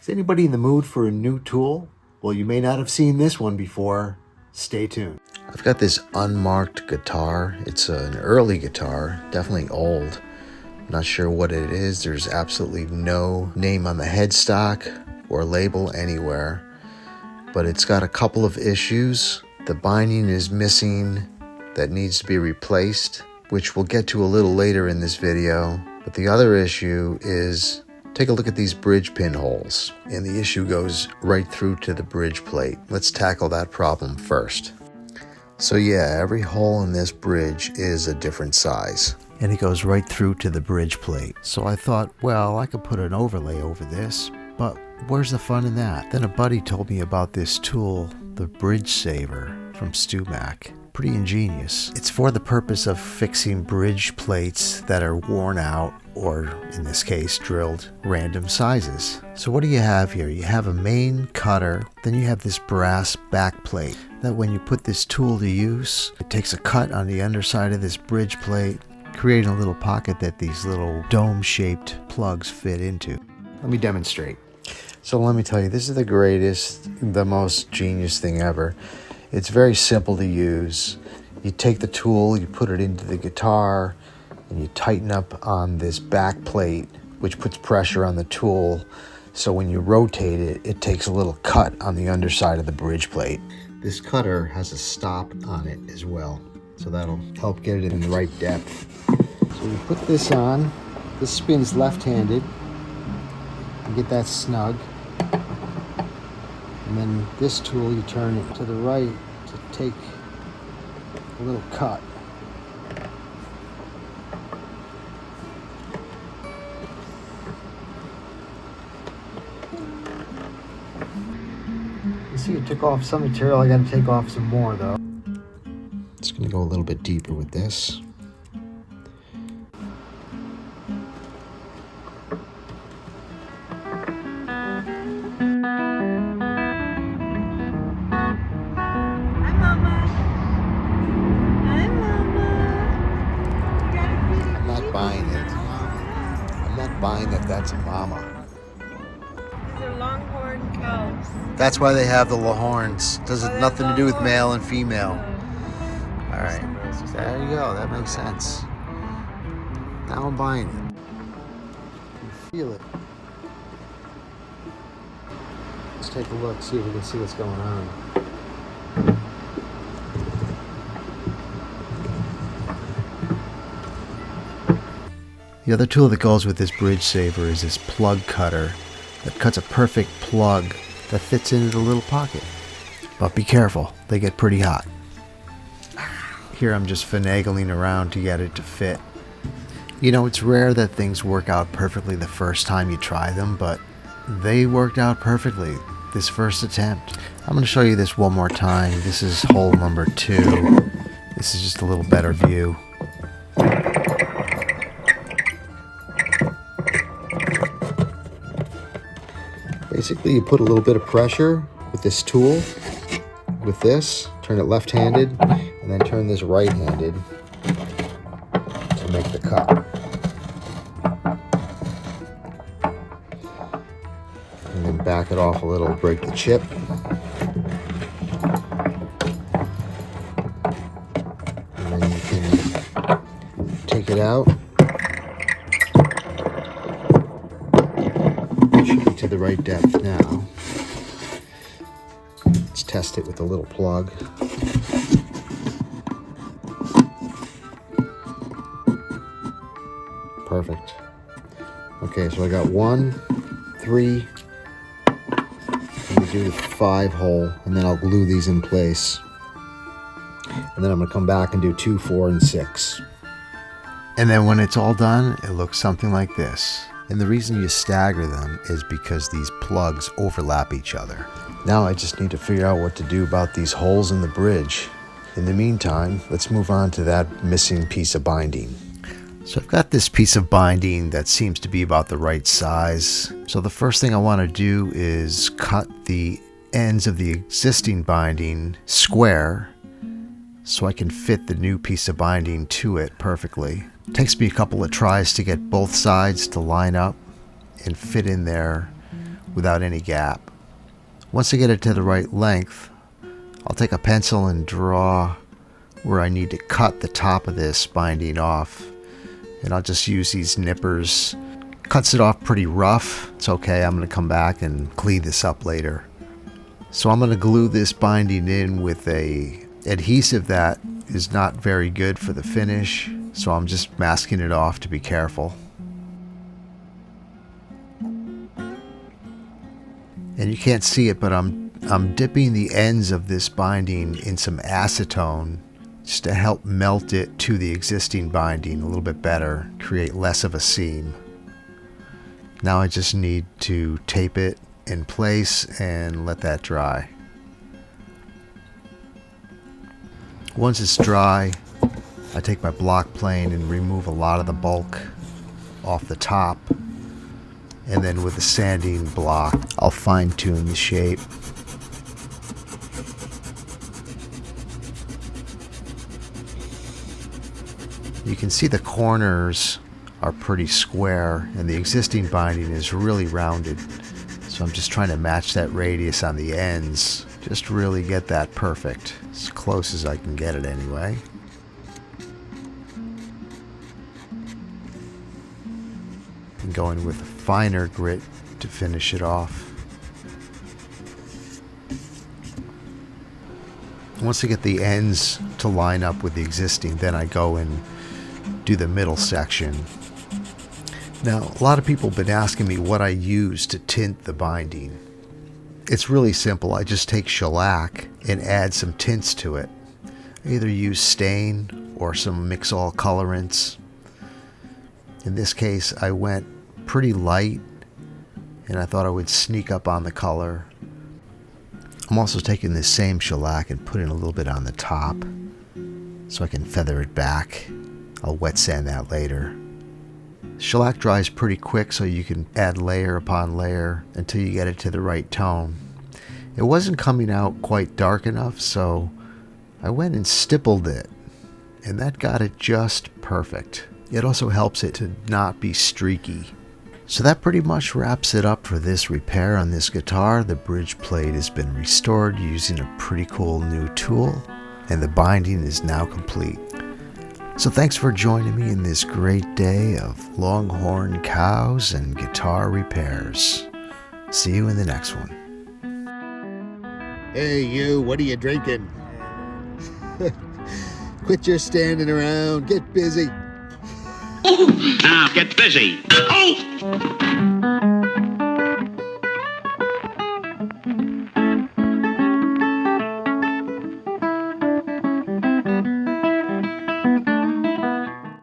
Is anybody in the mood for a new tool? Well, you may not have seen this one before. Stay tuned. I've got this unmarked guitar. It's an early guitar, definitely old. Not sure what it is. There's absolutely no name on the headstock or label anywhere. But it's got a couple of issues. The binding is missing that needs to be replaced, which we'll get to a little later in this video. But the other issue is, take a look at these bridge pin holes, and the issue goes right through to the bridge plate. Let's tackle that problem first. So yeah, every hole in this bridge is a different size, and it goes right through to the bridge plate. So I thought, well, I could put an overlay over this, but where's the fun in that? Then a buddy told me about this tool, the Bridge Saver from StewMac. Pretty ingenious. It's for the purpose of fixing bridge plates that are worn out, or in this case, drilled random sizes. So what do you have here? You have a main cutter, then you have this brass back plate that when you put this tool to use, it takes a cut on the underside of this bridge plate, creating a little pocket that these little dome-shaped plugs fit into. Let me demonstrate. So let me tell you, this is the greatest, the most genius thing ever. It's very simple to use. You take the tool, you put it into the guitar, and you tighten up on this back plate, which puts pressure on the tool. So when you rotate it, it takes a little cut on the underside of the bridge plate. This cutter has a stop on it as well, so that'll help get it in the right depth. So you put this on. This spins left-handed. You get that snug. And then this tool, you turn it to the right to take a little cut. You see it took off some material. I got to take off some more though. It's going to go a little bit deeper with this. Buying that that's a mama. These are longhorn cows. That's why they have the horns. Does it nothing to do with male and female. All right, there you go. That makes sense. Now I'm buying it. You feel it. Let's take a look, see if we can see what's going on. The other tool that goes with this Bridge Saver is this plug cutter that cuts a perfect plug that fits into the little pocket. But be careful, they get pretty hot. Here I'm just finagling around to get it to fit. You know, it's rare that things work out perfectly the first time you try them, but they worked out perfectly this first attempt. I'm going to show you this one more time. This is hole number 2. This is just a little better view. Basically, you put a little bit of pressure with this tool, with this, turn it left-handed, and then turn this right-handed to make the cut. And then back it off a little, break the chip. And then you can take it out. To the right depth now. Let's test it with a little plug. Perfect. Okay, so I got 1, 3, and we do 5 hole, and then I'll glue these in place. And then I'm going to come back and do 2, 4, and 6. And then when it's all done, it looks something like this. And the reason you stagger them is because these plugs overlap each other. Now I just need to figure out what to do about these holes in the bridge. In the meantime, let's move on to that missing piece of binding. So I've got this piece of binding that seems to be about the right size. So the first thing I want to do is cut the ends of the existing binding square so I can fit the new piece of binding to it perfectly. It takes me a couple of tries to get both sides to line up and fit in there without any gap. Once I get it to the right length, I'll take a pencil and draw where I need to cut the top of this binding off. And I'll just use these nippers. Cuts it off pretty rough. It's okay, I'm going to come back and clean this up later. So I'm going to glue this binding in with a adhesive that is not very good for the finish. So I'm just masking it off to be careful. And you can't see it, but I'm dipping the ends of this binding in some acetone just to help melt it to the existing binding a little bit better, create less of a seam. Now I just need to tape it in place and let that dry. Once it's dry, I take my block plane and remove a lot of the bulk off the top. And then with a sanding block, I'll fine tune the shape. You can see the corners are pretty square and the existing binding is really rounded. So I'm just trying to match that radius on the ends. Just really get that perfect, as close as I can get it anyway. And going with a finer grit to finish it off. Once I get the ends to line up with the existing, then I go and do the middle section. Now, a lot of people have been asking me what I use to tint the binding. It's really simple. I just take shellac and add some tints to it. I either use stain or some mix-all colorants. In this case, I went pretty light, and I thought I would sneak up on the color. I'm also taking this same shellac and putting a little bit on the top so I can feather it back. I'll wet sand that later. Shellac dries pretty quick, so you can add layer upon layer until you get it to the right tone. It wasn't coming out quite dark enough, so I went and stippled it, and that got it just perfect. It also helps it to not be streaky. So that pretty much wraps it up for this repair on this guitar. The bridge plate has been restored using a pretty cool new tool, and the binding is now complete. So thanks for joining me in this great day of longhorn cows and guitar repairs. See you in the next one. Hey you, what are you drinking? Quit your standing around, get busy. Now get busy. Oh!